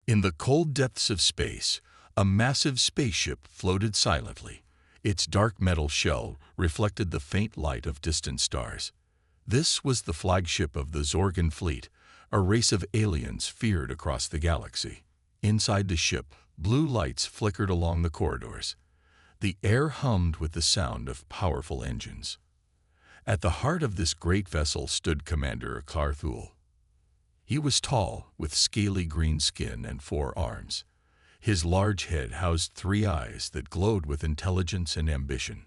In the cold depths of space, a massive spaceship floated silently. Its dark metal shell reflected the faint light of distant stars. This was the flagship of the Zorgan fleet, a race of aliens feared across the galaxy. Inside the ship, blue lights flickered along the corridors. The air hummed with the sound of powerful engines. At the heart of this great vessel stood Commander Carthul. He was tall, with scaly green skin and 4 arms. His large head housed 3 eyes that glowed with intelligence and ambition.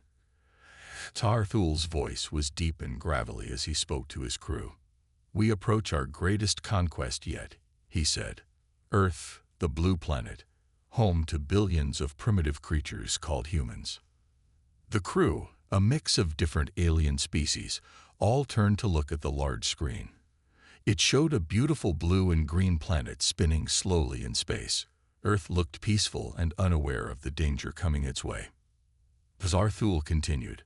Carthul's voice was deep and gravelly as he spoke to his crew. "We approach our greatest conquest yet," he said. "Earth, the blue planet, home to billions of primitive creatures called humans." The crew, a mix of different alien species, all turned to look at the large screen. It showed a beautiful blue and green planet spinning slowly in space. Earth looked peaceful and unaware of the danger coming its way. Carthul continued,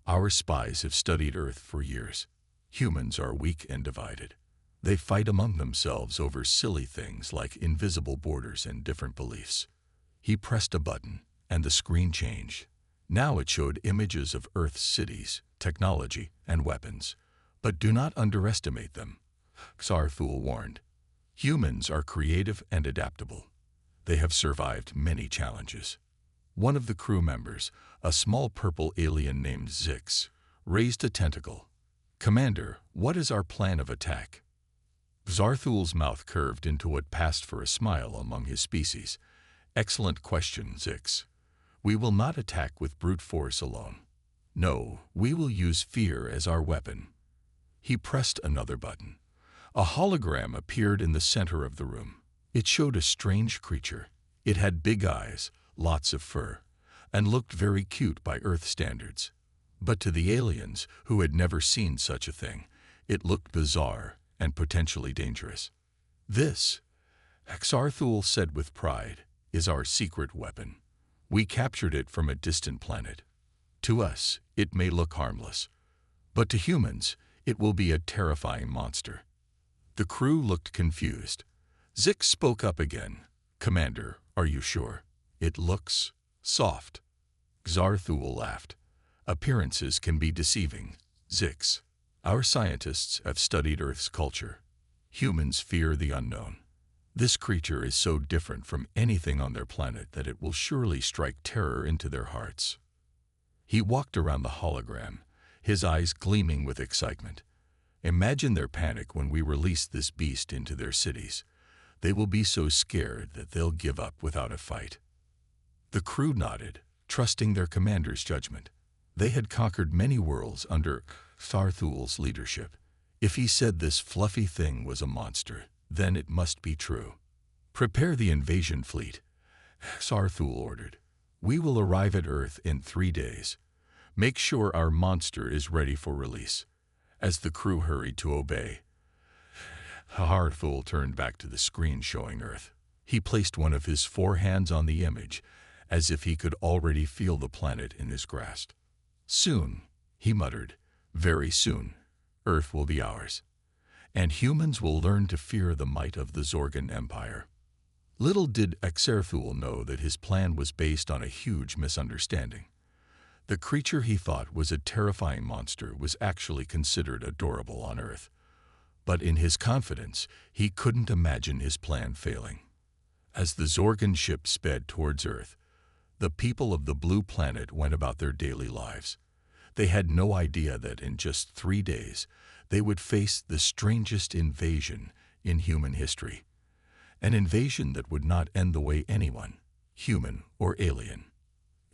"Our spies have studied Earth for years. Humans are weak and divided. They fight among themselves over silly things like invisible borders and different beliefs." He pressed a button, and the screen changed. Now it showed images of Earth's cities, technology, and weapons. But do not underestimate them, Carthul warned. Humans are creative and adaptable. They have survived many challenges. One of the crew members, a small purple alien named Zix, raised a tentacle. "Commander, what is our plan of attack?" Carthul's mouth curved into what passed for a smile among his species. "Excellent question, Zix. We will not attack with brute force alone. No, we will use fear as our weapon." He pressed another button. A hologram appeared in the center of the room. It showed a strange creature. It had big eyes, lots of fur, and looked very cute by Earth standards. But to the aliens, who had never seen such a thing, it looked bizarre and potentially dangerous. "This," Carthul said with pride, "is our secret weapon. We captured it from a distant planet. To us, it may look harmless, but to humans, it will be a terrifying monster." The crew looked confused. Zix spoke up again. "Commander, are you sure? It looks soft." Carthul laughed. "Appearances can be deceiving, Zix. Our scientists have studied Earth's culture. Humans fear the unknown. This creature is so different from anything on their planet that it will surely strike terror into their hearts." He walked around the hologram, his eyes gleaming with excitement. "Imagine their panic when we release this beast into their cities. They will be so scared that they'll give up without a fight." The crew nodded, trusting their commander's judgment. They had conquered many worlds under Carthul's leadership. If he said this fluffy thing was a monster, then it must be true. "Prepare the invasion fleet," Carthul ordered. "We will arrive at Earth in 3 days. Make sure our monster is ready for release." As the crew hurried to obey, Carthul turned back to the screen showing Earth. He placed one of his 4 hands on the image, as if he could already feel the planet in his grasp. "Soon," he muttered, "very soon, Earth will be ours. And humans will learn to fear the might of the Zorgan Empire." Little did Carthul know that his plan was based on a huge misunderstanding. The creature he thought was a terrifying monster was actually considered adorable on Earth. But in his confidence, he couldn't imagine his plan failing. As the Zorgan ship sped towards Earth, the people of the blue planet went about their daily lives. They had no idea that in just 3 days, they would face the strangest invasion in human history. An invasion that would not end the way anyone, human or alien,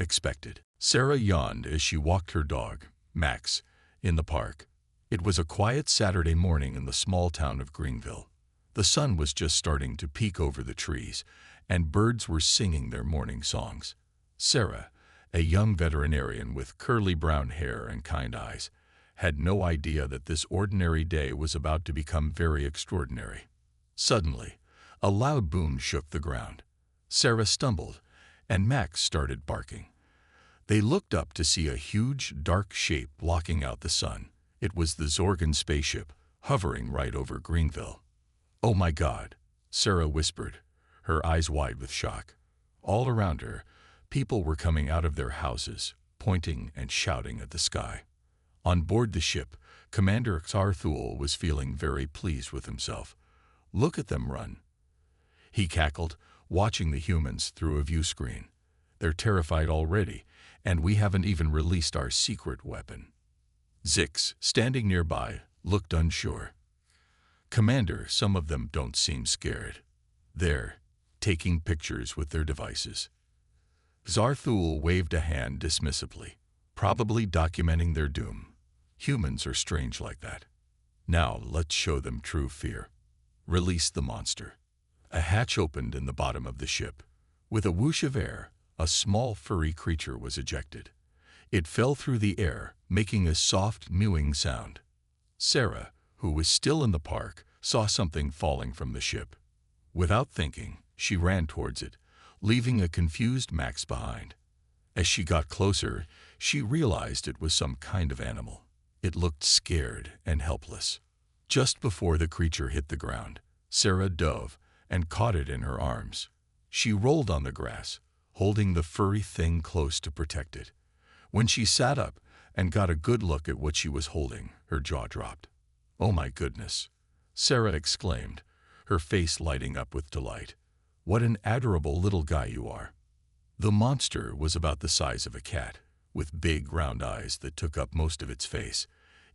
expected. Sarah yawned as she walked her dog, Max, in the park. It was a quiet Saturday morning in the small town of Greenville. The sun was just starting to peek over the trees, and birds were singing their morning songs. Sarah, a young veterinarian with curly brown hair and kind eyes, had no idea that this ordinary day was about to become very extraordinary. Suddenly, a loud boom shook the ground. Sarah stumbled, and Max started barking. They looked up to see a huge, dark shape blocking out the sun. It was the Zorgan spaceship, hovering right over Greenville. "Oh my God," Sarah whispered, her eyes wide with shock. All around her, people were coming out of their houses, pointing and shouting at the sky. On board the ship, Commander Xarthul was feeling very pleased with himself. "Look at them run," he cackled, watching the humans through a view screen. "They're terrified already, and we haven't even released our secret weapon." Zix, standing nearby, looked unsure. "Commander, some of them don't seem scared. They're taking pictures with their devices." Xarthul waved a hand dismissively, "Probably documenting their doom. Humans are strange like that. Now let's show them true fear. Release the monster." A hatch opened in the bottom of the ship. With a whoosh of air, a small furry creature was ejected. It fell through the air, making a soft mewing sound. Sarah, who was still in the park, saw something falling from the ship. Without thinking, she ran towards it, leaving a confused Max behind. As she got closer, she realized it was some kind of animal. It looked scared and helpless. Just before the creature hit the ground, Sarah dove and caught it in her arms. She rolled on the grass, holding the furry thing close to protect it. When she sat up and got a good look at what she was holding, her jaw dropped. "Oh my goodness," Sarah exclaimed, her face lighting up with delight. "What an adorable little guy you are." The monster was about the size of a cat, with big round eyes that took up most of its face.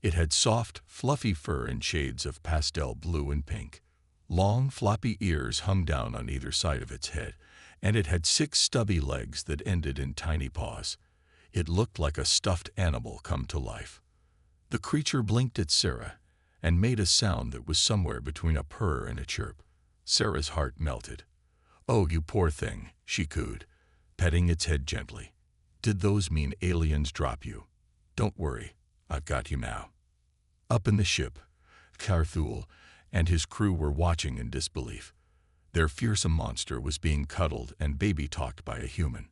It had soft, fluffy fur in shades of pastel blue and pink. Long, floppy ears hung down on either side of its head, and it had 6 stubby legs that ended in tiny paws. It looked like a stuffed animal come to life. The creature blinked at Sarah and made a sound that was somewhere between a purr and a chirp. Sarah's heart melted. "Oh, you poor thing," she cooed, petting its head gently. "Did those mean aliens drop you? Don't worry, I've got you now." Up in the ship, Xarthul and his crew were watching in disbelief. Their fearsome monster was being cuddled and baby-talked by a human,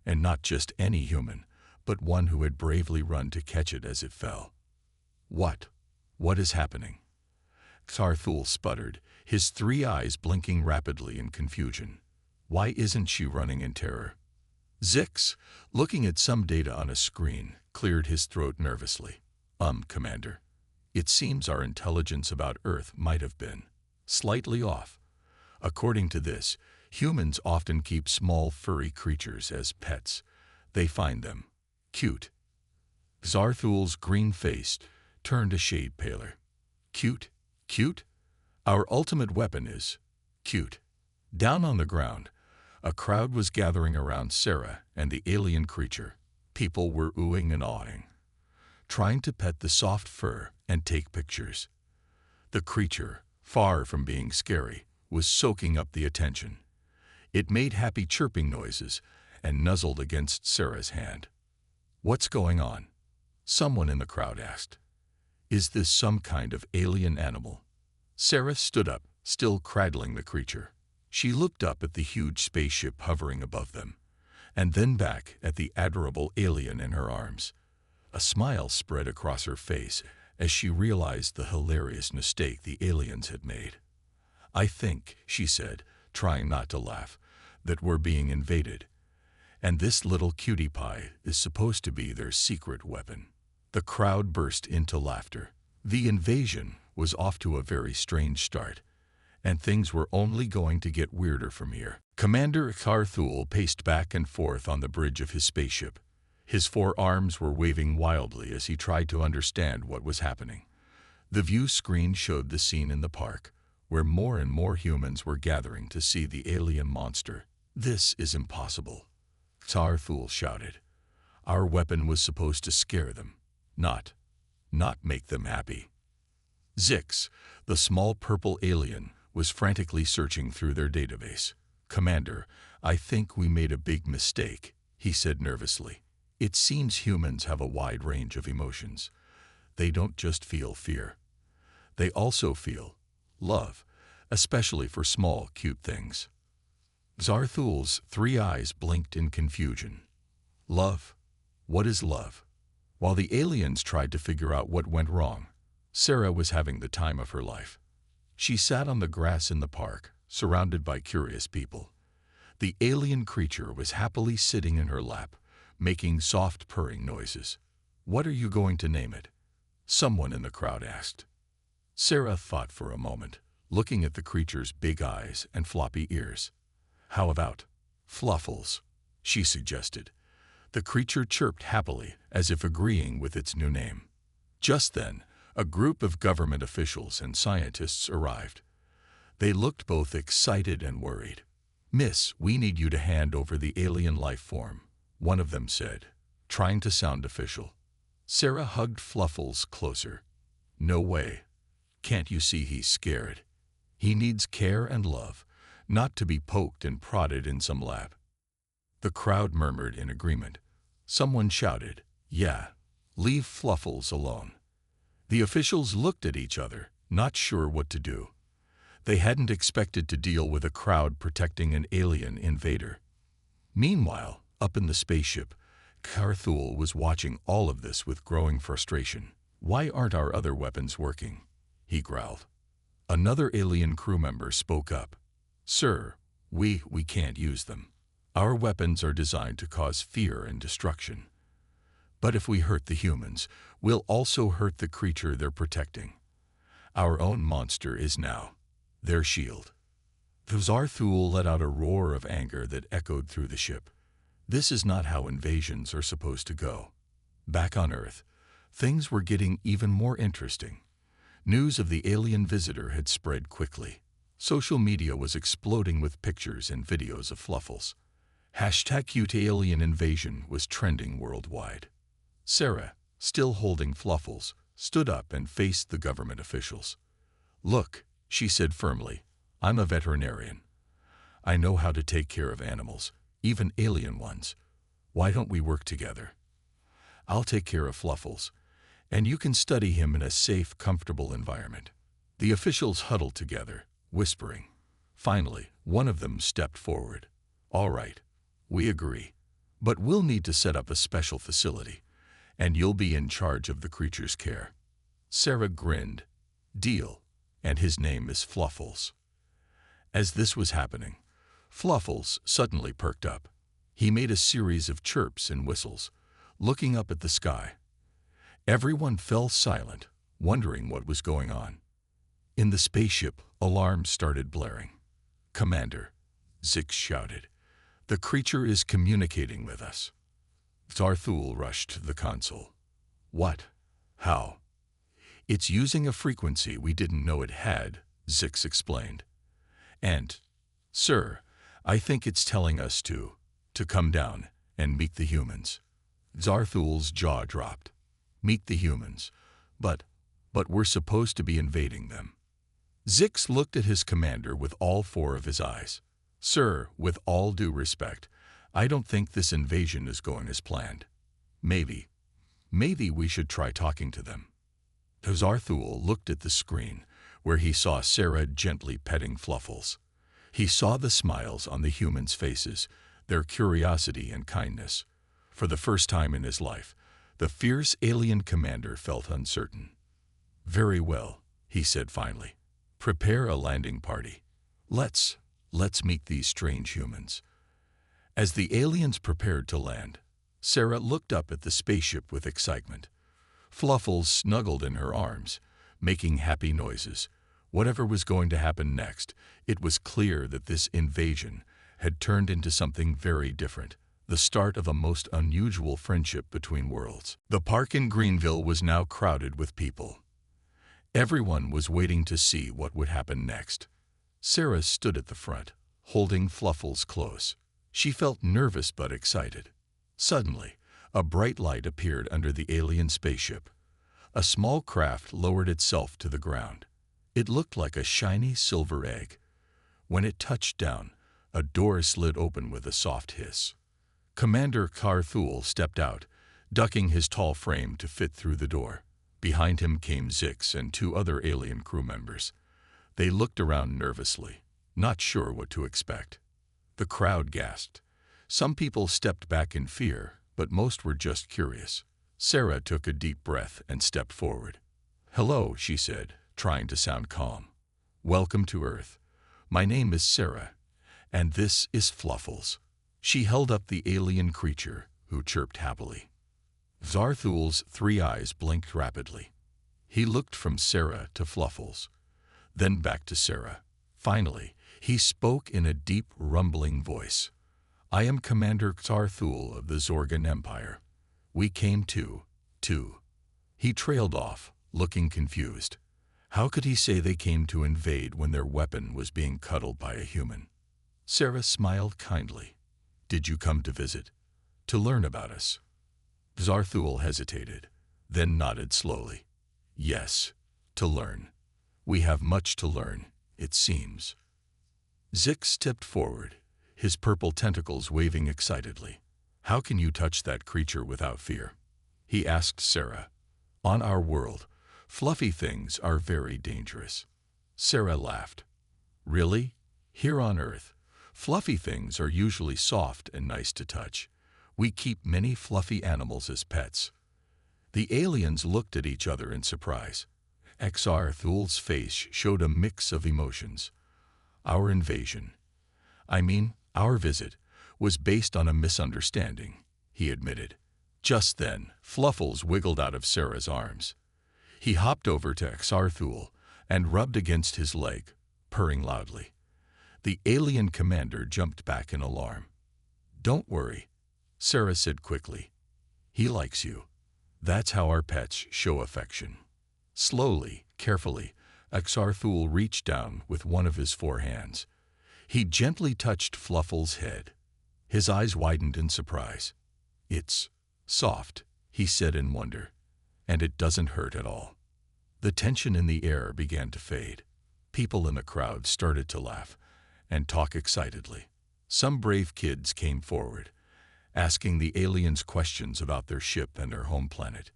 and not just any human, but one who had bravely run to catch it as it fell. What is happening?" Xarthul sputtered, his 3 eyes blinking rapidly in confusion. "Why isn't she running in terror?" Zix, looking at some data on a screen, cleared his throat nervously. Commander, it seems our intelligence about Earth might have been slightly off. According to this, humans often keep small furry creatures as pets. They find them cute." Xarthul's green face turned a shade paler. "Cute? Cute? Our ultimate weapon is cute." Down on the ground, a crowd was gathering around Sarah and the alien creature. People were oohing and awing, trying to pet the soft fur and take pictures. The creature, far from being scary, was soaking up the attention. It made happy chirping noises and nuzzled against Sarah's hand. "What's going on?" someone in the crowd asked. "Is this some kind of alien animal?" Sarah stood up, still cradling the creature. She looked up at the huge spaceship hovering above them, and then back at the adorable alien in her arms. A smile spread across her face as she realized the hilarious mistake the aliens had made. "I think," she said, trying not to laugh, "that we're being invaded, and this little cutie pie is supposed to be their secret weapon." The crowd burst into laughter. The invasion was off to a very strange start, and things were only going to get weirder from here. Commander Xarthul paced back and forth on the bridge of his spaceship. His 4 arms were waving wildly as he tried to understand what was happening. The view screen showed the scene in the park, where more and more humans were gathering to see the alien monster. "This is impossible," Xarthul shouted. "Our weapon was supposed to scare them, not make them happy." Zix, the small purple alien, was frantically searching through their database. "Commander, I think we made a big mistake," he said nervously. "It seems humans have a wide range of emotions. They don't just feel fear. They also feel love, especially for small, cute things." Xarthul's 3 eyes blinked in confusion. "Love? What is love?" While the aliens tried to figure out what went wrong, Sarah was having the time of her life. She sat on the grass in the park, surrounded by curious people. The alien creature was happily sitting in her lap, making soft purring noises. "What are you going to name it?" someone in the crowd asked. Sarah thought for a moment, looking at the creature's big eyes and floppy ears. "How about Fluffles?" she suggested. The creature chirped happily, as if agreeing with its new name. Just then, a group of government officials and scientists arrived. They looked both excited and worried. "Miss, we need you to hand over the alien life form," one of them said, trying to sound official. Sarah hugged Fluffles closer. "No way. Can't you see he's scared? He needs care and love, not to be poked and prodded in some lab." The crowd murmured in agreement. Someone shouted, "Yeah, leave Fluffles alone." The officials looked at each other, not sure what to do. They hadn't expected to deal with a crowd protecting an alien invader. Meanwhile, up in the spaceship, Carthul was watching all of this with growing frustration. "Why aren't our other weapons working?" he growled. Another alien crew member spoke up. "Sir, we can't use them. Our weapons are designed to cause fear and destruction. But if we hurt the humans, we'll also hurt the creature they're protecting. Our own monster is now their shield." Zarthul let out a roar of anger that echoed through the ship. This is not how invasions are supposed to go. Back on Earth, things were getting even more interesting. News of the alien visitor had spread quickly. Social media was exploding with pictures and videos of Fluffles. #CuteAlienInvasion was trending worldwide. Sarah, still holding Fluffles, stood up and faced the government officials. "Look," she said firmly, "I'm a veterinarian. I know how to take care of animals, even alien ones. Why don't we work together? I'll take care of Fluffles, and you can study him in a safe, comfortable environment." The officials huddled together, whispering. Finally, one of them stepped forward. "All right, we agree. But we'll need to set up a special facility, and you'll be in charge of the creature's care." Sarah grinned. "Deal, and his name is Fluffles." As this was happening, Fluffles suddenly perked up. He made a series of chirps and whistles, looking up at the sky. Everyone fell silent, wondering what was going on. In the spaceship, alarms started blaring. "Commander," Zix shouted, "the creature is communicating with us." Zarthul rushed to the console. "What? How?" "It's using a frequency we didn't know it had," Zix explained. "And, sir, I think it's telling us to come down and meet the humans." Zarthul's jaw dropped. "Meet the humans? But we're supposed to be invading them." Zix looked at his commander with all four of his eyes. "Sir, with all due respect, I don't think this invasion is going as planned. Maybe we should try talking to them." Zarthul looked at the screen, where he saw Sarah gently petting Fluffles. He saw the smiles on the humans' faces, their curiosity and kindness. For the first time in his life, the fierce alien commander felt uncertain. "Very well," he said finally. "Prepare a landing party. Let's meet these strange humans." As the aliens prepared to land, Sarah looked up at the spaceship with excitement. Fluffles snuggled in her arms, making happy noises. Whatever was going to happen next, it was clear that this invasion had turned into something very different, the start of a most unusual friendship between worlds. The park in Greenville was now crowded with people. Everyone was waiting to see what would happen next. Sarah stood at the front, holding Fluffles close. She felt nervous but excited. Suddenly, a bright light appeared under the alien spaceship. A small craft lowered itself to the ground. It looked like a shiny silver egg. When it touched down, a door slid open with a soft hiss. Commander Carthul stepped out, ducking his tall frame to fit through the door. Behind him came Zix and two other alien crew members. They looked around nervously, not sure what to expect. The crowd gasped. Some people stepped back in fear, but most were just curious. Sarah took a deep breath and stepped forward. "Hello," she said, trying to sound calm. "Welcome to Earth. My name is Sarah, and this is Fluffles." She held up the alien creature, who chirped happily. Zarthul's 3 eyes blinked rapidly. He looked from Sarah to Fluffles, then back to Sarah. Finally, he spoke in a deep, rumbling voice. "I am Commander Zarthul of the Zorgan Empire. We came to." He trailed off, looking confused. How could he say they came to invade when their weapon was being cuddled by a human? Sarah smiled kindly. "Did you come to visit? To learn about us?" Zarthul hesitated, then nodded slowly. "Yes, to learn. We have much to learn, it seems." Zix stepped forward, his purple tentacles waving excitedly. "How can you touch that creature without fear?" he asked Sarah. "On our world, fluffy things are very dangerous." Sarah laughed. "Really? Here on Earth, fluffy things are usually soft and nice to touch. We keep many fluffy animals as pets." The aliens looked at each other in surprise. Zarthul's face showed a mix of emotions. Our visit, was based on a misunderstanding, he admitted. Just then, Fluffles wiggled out of Sarah's arms. He hopped over to Zarthul and rubbed against his leg, purring loudly. The alien commander jumped back in alarm. "Don't worry," Sarah said quickly. "He likes you. That's how our pets show affection." Slowly, carefully, Zarthul reached down with one of his 4 hands. He gently touched Fluffles' head. His eyes widened in surprise. "It's soft," he said in wonder, "and it doesn't hurt at all." The tension in the air began to fade. People in the crowd started to laugh and talk excitedly. Some brave kids came forward, asking the aliens questions about their ship and their home planet.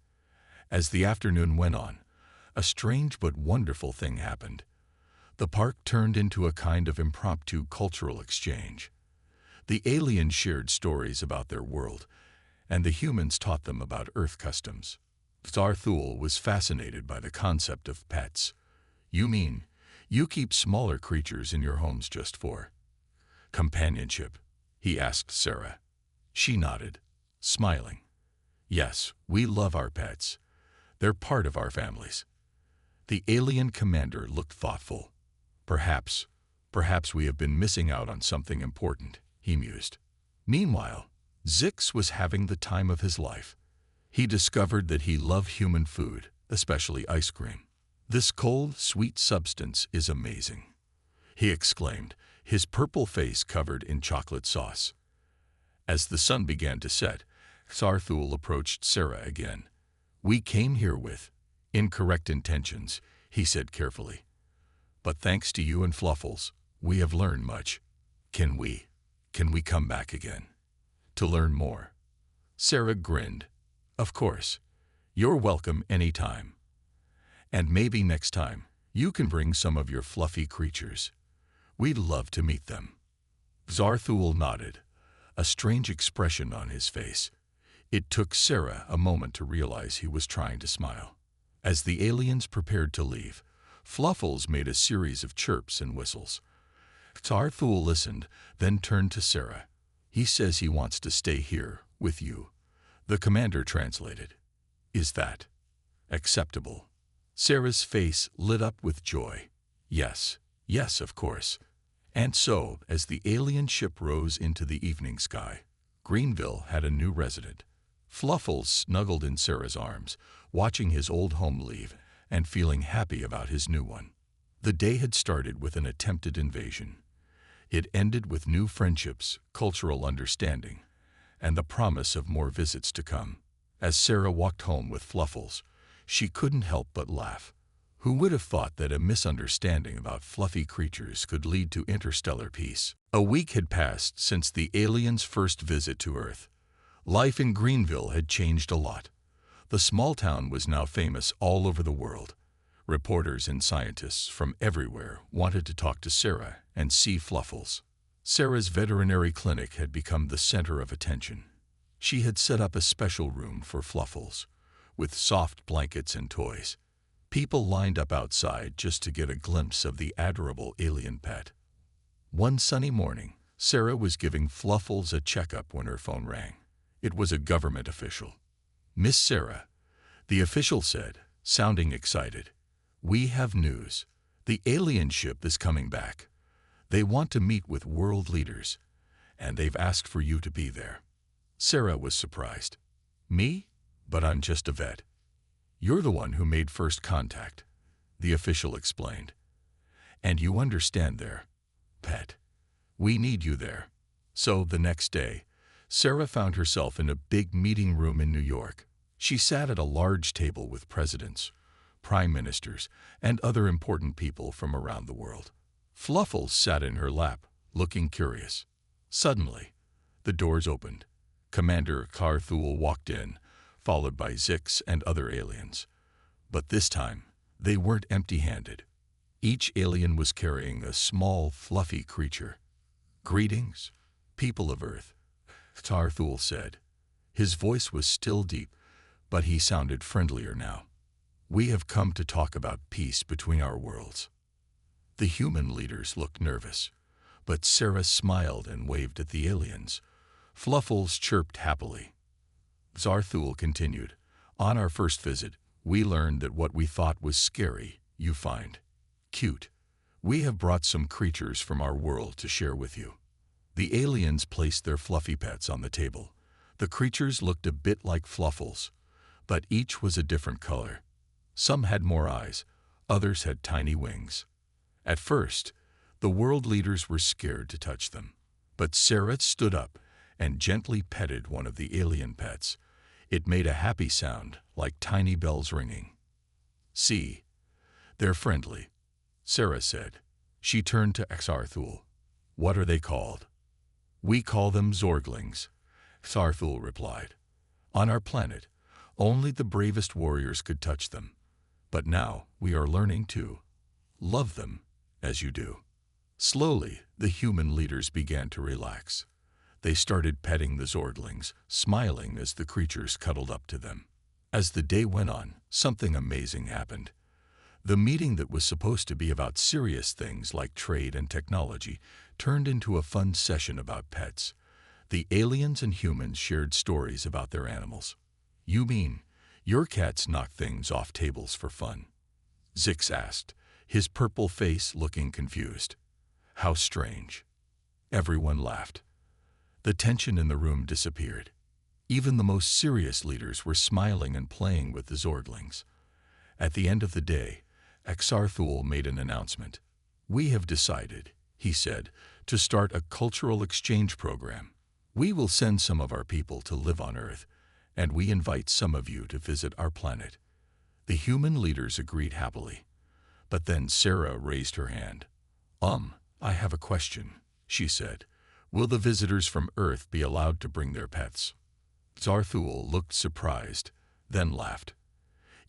As the afternoon went on, a strange but wonderful thing happened. The park turned into a kind of impromptu cultural exchange. The aliens shared stories about their world, and the humans taught them about Earth customs. Zarthul was fascinated by the concept of pets. "You mean, you keep smaller creatures in your homes just for companionship?" he asked Sarah. She nodded, smiling. "Yes, we love our pets. They're part of our families." The alien commander looked thoughtful. Perhaps we have been missing out on something important," he mused. Meanwhile, Zix was having the time of his life. He discovered that he loved human food, especially ice cream. "This cold, sweet substance is amazing," he exclaimed, his purple face covered in chocolate sauce. As the sun began to set, Zarthul approached Sarah again. "We came here with incorrect intentions," he said carefully. "But thanks to you and Fluffles, we have learned much. Can we come back again to learn more?" Sarah grinned. "Of course. You're welcome anytime. And maybe next time, you can bring some of your fluffy creatures. We'd love to meet them." Zarthul nodded, a strange expression on his face. It took Sarah a moment to realize he was trying to smile. As the aliens prepared to leave, Fluffles made a series of chirps and whistles. Zarthul listened, then turned to Sarah. "He says he wants to stay here with you," the commander translated. "Is that acceptable?" Sarah's face lit up with joy. Yes, of course." And so, as the alien ship rose into the evening sky, Greenville had a new resident. Fluffles snuggled in Sarah's arms, watching his old home leave and feeling happy about his new one. The day had started with an attempted invasion. It ended with new friendships, cultural understanding, and the promise of more visits to come. As Sarah walked home with Fluffles, she couldn't help but laugh. Who would have thought that a misunderstanding about fluffy creatures could lead to interstellar peace? A week had passed since the aliens' first visit to Earth. Life in Greenville had changed a lot. The small town was now famous all over the world. Reporters and scientists from everywhere wanted to talk to Sarah and see Fluffles. Sarah's veterinary clinic had become the center of attention. She had set up a special room for Fluffles, with soft blankets and toys. People lined up outside just to get a glimpse of the adorable alien pet. One sunny morning, Sarah was giving Fluffles a checkup when her phone rang. It was a government official. "Miss Sarah," the official said, sounding excited, "we have news. The alien ship is coming back. They want to meet with world leaders, and they've asked for you to be there." Sarah was surprised. "Me? But I'm just a vet." "You're the one who made first contact," the official explained. "And you understand their pet. We need you there." So the next day, Sarah found herself in a big meeting room in New York. She sat at a large table with presidents, prime ministers, and other important people from around the world. Fluffles sat in her lap, looking curious. Suddenly, the doors opened. Commander Carthul walked in, followed by Zix and other aliens. But this time, they weren't empty-handed. Each alien was carrying a small, fluffy creature. "Greetings, people of Earth," Carthul said. His voice was still deep, but he sounded friendlier now. "We have come to talk about peace between our worlds." The human leaders looked nervous, but Sarah smiled and waved at the aliens. Fluffles chirped happily. Zarthul continued, "On our first visit, we learned that what we thought was scary, you find cute. We have brought some creatures from our world to share with you." The aliens placed their fluffy pets on the table. The creatures looked a bit like Fluffles, but each was a different color. Some had more eyes, others had tiny wings. At first, the world leaders were scared to touch them, but Sarah stood up and gently petted one of the alien pets. It made a happy sound, like tiny bells ringing. "See, they're friendly," Sarah said. She turned to Xarthul. "What are they called?" "We call them Zorglings," Xarthul replied. "On our planet, only the bravest warriors could touch them. But now we are learning to love them as you do." Slowly, the human leaders began to relax. They started petting the Zorglings, smiling as the creatures cuddled up to them. As the day went on, something amazing happened. The meeting that was supposed to be about serious things like trade and technology turned into a fun session about pets. The aliens and humans shared stories about their animals. "You mean your cats knock things off tables for fun?" Zix asked, his purple face looking confused. "How strange." Everyone laughed. The tension in the room disappeared. Even the most serious leaders were smiling and playing with the Zorglings. At the end of the day, Xarthul made an announcement. "We have decided," he said, "to start a cultural exchange program. We will send some of our people to live on Earth, and we invite some of you to visit our planet." The human leaders agreed happily. But then Sarah raised her hand. I have a question," she said. "Will the visitors from Earth be allowed to bring their pets?" Zarthul looked surprised, then laughed.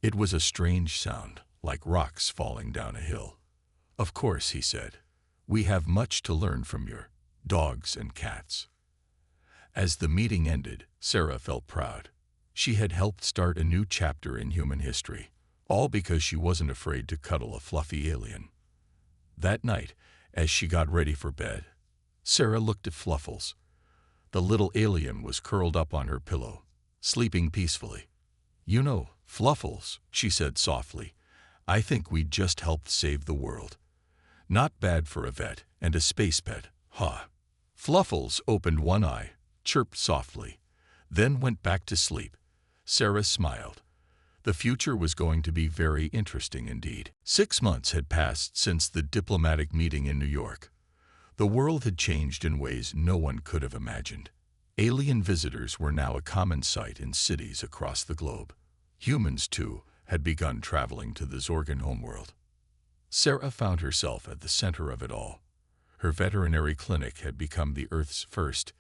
It was a strange sound, like rocks falling down a hill. "Of course," he said. "We have much to learn from your dogs and cats." As the meeting ended, Sarah felt proud. She had helped start a new chapter in human history, all because she wasn't afraid to cuddle a fluffy alien. That night, as she got ready for bed, Sarah looked at Fluffles. The little alien was curled up on her pillow, sleeping peacefully. "You know, Fluffles," she said softly, "I think we just helped save the world. Not bad for a vet and a space pet, huh?" Fluffles opened one eye, chirped softly, then went back to sleep. Sarah smiled. The future was going to be very interesting indeed. 6 months had passed since the diplomatic meeting in New York. The world had changed in ways no one could have imagined. Alien visitors were now a common sight in cities across the globe. Humans, too, had begun traveling to the Zorgan homeworld. Sarah found herself at the center of it all. Her veterinary clinic had become the Earth's first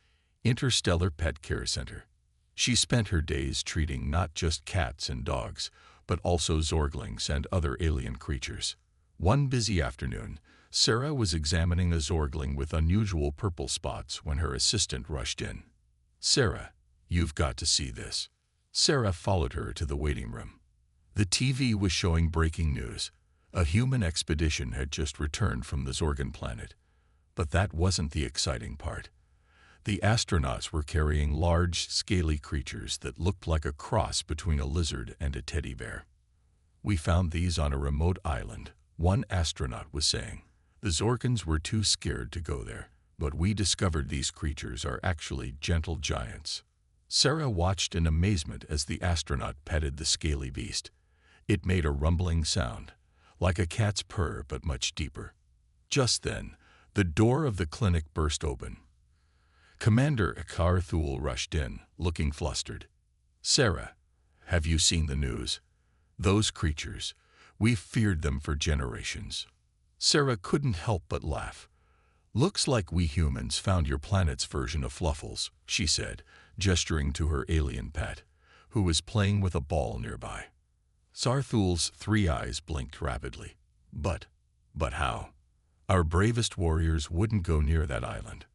interstellar pet care center. She spent her days treating not just cats and dogs, but also Zorglings and other alien creatures. One busy afternoon, Sarah was examining a Zorgling with unusual purple spots when her assistant rushed in. "Sarah, you've got to see this." Sarah followed her to the waiting room. The TV was showing breaking news. A human expedition had just returned from the Zorgan planet. But that wasn't the exciting part. The astronauts were carrying large, scaly creatures that looked like a cross between a lizard and a teddy bear. "We found these on a remote island," one astronaut was saying. "The Zorkans were too scared to go there, but we discovered these creatures are actually gentle giants." Sarah watched in amazement as the astronaut petted the scaly beast. It made a rumbling sound, like a cat's purr but much deeper. Just then, the door of the clinic burst open. Commander Akar Thule rushed in, looking flustered. "Sarah, have you seen the news? Those creatures, we've feared them for generations." Sarah couldn't help but laugh. "Looks like we humans found your planet's version of Fluffles," she said, gesturing to her alien pet, who was playing with a ball nearby. Sarthule's 3 eyes blinked rapidly. But how? Our bravest warriors wouldn't go near that island."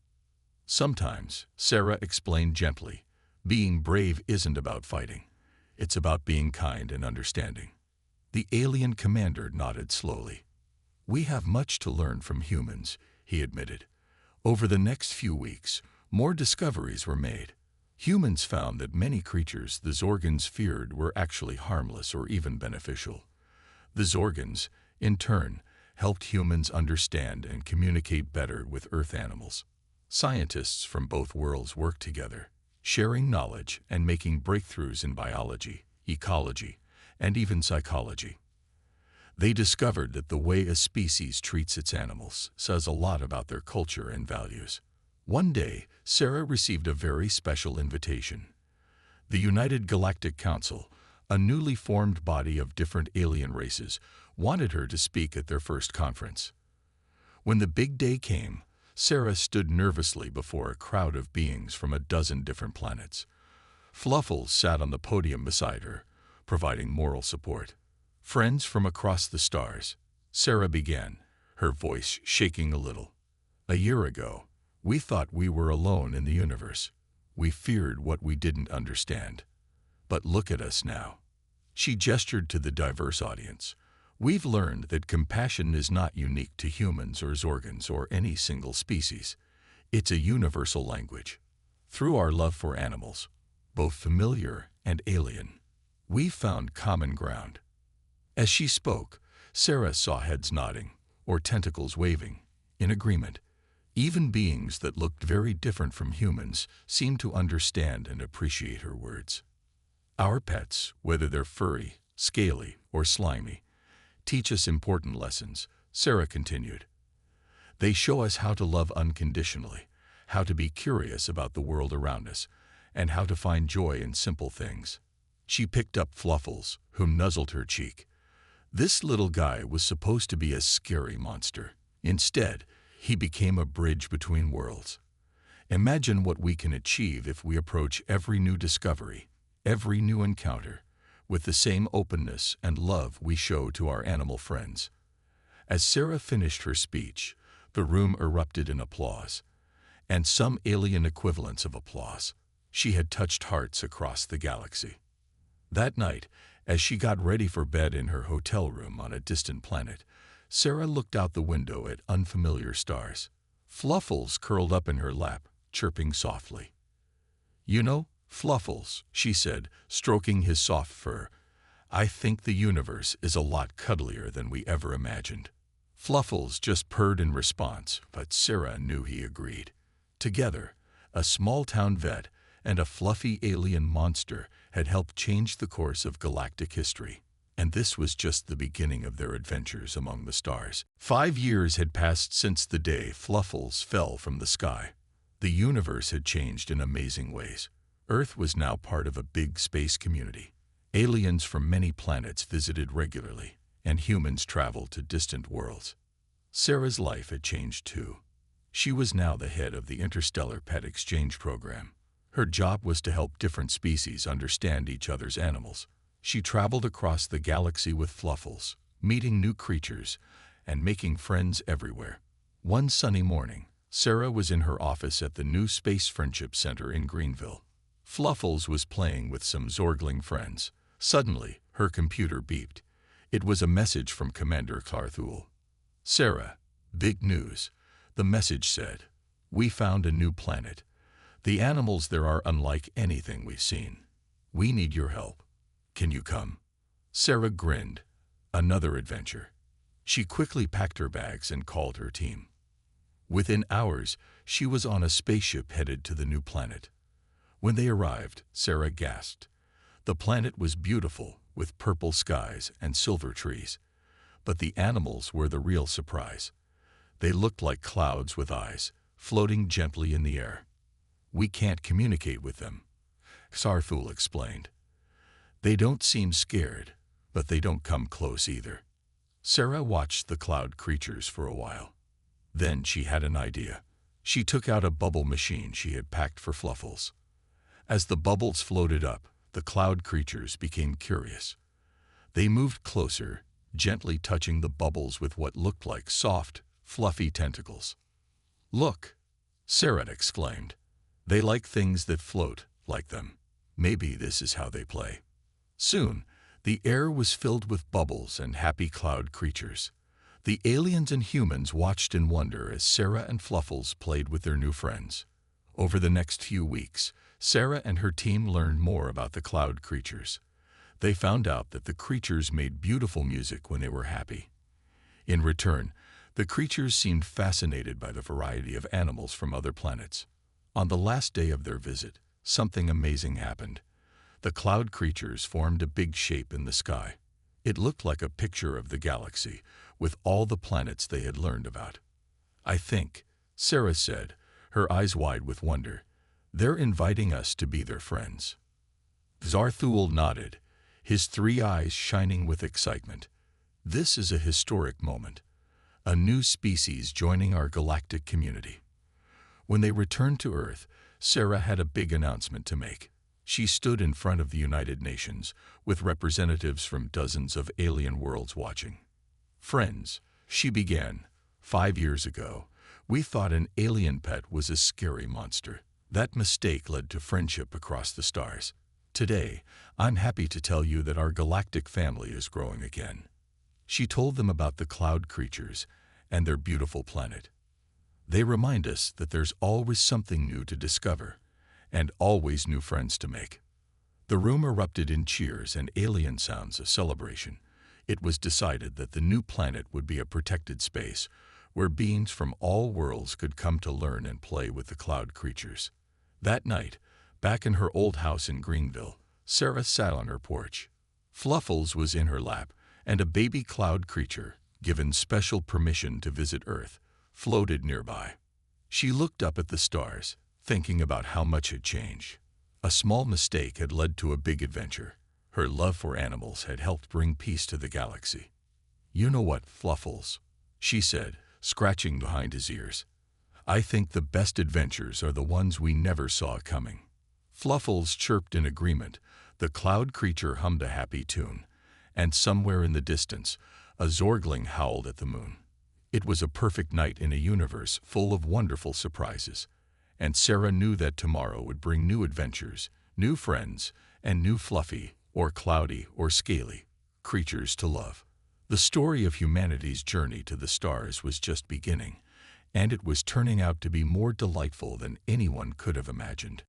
"Sometimes," Sarah explained gently, "being brave isn't about fighting. It's about being kind and understanding." The alien commander nodded slowly. "We have much to learn from humans," he admitted. Over the next few weeks, more discoveries were made. Humans found that many creatures the Zorgans feared were actually harmless or even beneficial. The Zorgans, in turn, helped humans understand and communicate better with Earth animals. Scientists from both worlds worked together, sharing knowledge and making breakthroughs in biology, ecology, and even psychology. They discovered that the way a species treats its animals says a lot about their culture and values. One day, Sarah received a very special invitation. The United Galactic Council, a newly formed body of different alien races, wanted her to speak at their first conference. When the big day came, Sarah stood nervously before a crowd of beings from a dozen different planets. Fluffles sat on the podium beside her, providing moral support. "Friends from across the stars," Sarah began, her voice shaking a little. "A year ago, we thought we were alone in the universe. We feared what we didn't understand. But look at us now." She gestured to the diverse audience. "We've learned that compassion is not unique to humans or Zorgans or any single species. It's a universal language. Through our love for animals, both familiar and alien, we've found common ground." As she spoke, Sarah saw heads nodding, or tentacles waving, in agreement. Even beings that looked very different from humans seemed to understand and appreciate her words. "Our pets, whether they're furry, scaly, or slimy, teach us important lessons," Sarah continued. "They show us how to love unconditionally, how to be curious about the world around us, and how to find joy in simple things." She picked up Fluffles, who nuzzled her cheek. This little guy was supposed to be a scary monster. Instead, he became a bridge between worlds. "Imagine what we can achieve if we approach every new discovery, every new encounter, with the same openness and love we show to our animal friends." As Sarah finished her speech, the room erupted in applause, and some alien equivalents of applause. She had touched hearts across the galaxy. That night, as she got ready for bed in her hotel room on a distant planet, Sarah looked out the window at unfamiliar stars. Fluffles curled up in her lap, chirping softly. "You know, Fluffles," she said, stroking his soft fur, "I think the universe is a lot cuddlier than we ever imagined." Fluffles just purred in response, but Sarah knew he agreed. Together, a small-town vet and a fluffy alien monster had helped change the course of galactic history. And this was just the beginning of their adventures among the stars. 5 years had passed since the day Fluffles fell from the sky. The universe had changed in amazing ways. Earth was now part of a big space community. Aliens from many planets visited regularly, and humans traveled to distant worlds. Sarah's life had changed too. She was now the head of the Interstellar Pet Exchange Program. Her job was to help different species understand each other's animals. She traveled across the galaxy with Fluffles, meeting new creatures and making friends everywhere. One sunny morning, Sarah was in her office at the new Space Friendship Center in Greenville. Fluffles was playing with some Zorgling friends. Suddenly, her computer beeped. It was a message from Commander Clarthul. "Sarah, big news. The message said, "We found a new planet. The animals there are unlike anything we've seen. We need your help. Can you come?" Sarah grinned. Another adventure. She quickly packed her bags and called her team. Within hours, she was on a spaceship headed to the new planet. When they arrived, Sarah gasped. The planet was beautiful, with purple skies and silver trees. But the animals were the real surprise. They looked like clouds with eyes, floating gently in the air. "We can't communicate with them," Sarthul explained. "They don't seem scared, but they don't come close either." Sarah watched the cloud creatures for a while. Then she had an idea. She took out a bubble machine she had packed for Fluffles. As the bubbles floated up, the cloud creatures became curious. They moved closer, gently touching the bubbles with what looked like soft, fluffy tentacles. "Look!" Sarah exclaimed. "They like things that float, like them. Maybe this is how they play." Soon, the air was filled with bubbles and happy cloud creatures. The aliens and humans watched in wonder as Sarah and Fluffles played with their new friends. Over the next few weeks, Sarah and her team learned more about the cloud creatures. They found out that the creatures made beautiful music when they were happy. In return, the creatures seemed fascinated by the variety of animals from other planets. On the last day of their visit, something amazing happened. The cloud creatures formed a big shape in the sky. It looked like a picture of the galaxy, with all the planets they had learned about. "I think," Sarah said, her eyes wide with wonder, "they're inviting us to be their friends." Zarthul nodded, his three eyes shining with excitement. "This is a historic moment. A new species joining our galactic community." When they returned to Earth, Sarah had a big announcement to make. She stood in front of the United Nations, with representatives from dozens of alien worlds watching. "Friends," she began, "5 years ago, we thought an alien pet was a scary monster. That mistake led to friendship across the stars. Today, I'm happy to tell you that our galactic family is growing again." She told them about the cloud creatures and their beautiful planet. "They remind us that there's always something new to discover, and always new friends to make." The room erupted in cheers and alien sounds of celebration. It was decided that the new planet would be a protected space, where beings from all worlds could come to learn and play with the cloud creatures. That night, back in her old house in Greenville, Sarah sat on her porch. Fluffles was in her lap, and a baby cloud creature, given special permission to visit Earth, floated nearby. She looked up at the stars, thinking about how much had changed. A small mistake had led to a big adventure. Her love for animals had helped bring peace to the galaxy. "You know what, Fluffles?" she said, scratching behind his ears. "I think the best adventures are the ones we never saw coming." Fluffles chirped in agreement. The cloud creature hummed a happy tune, and somewhere in the distance, a Zorgling howled at the moon. It was a perfect night in a universe full of wonderful surprises, and Sarah knew that tomorrow would bring new adventures, new friends, and new fluffy, or cloudy, or scaly creatures to love. The story of humanity's journey to the stars was just beginning, and it was turning out to be more delightful than anyone could have imagined.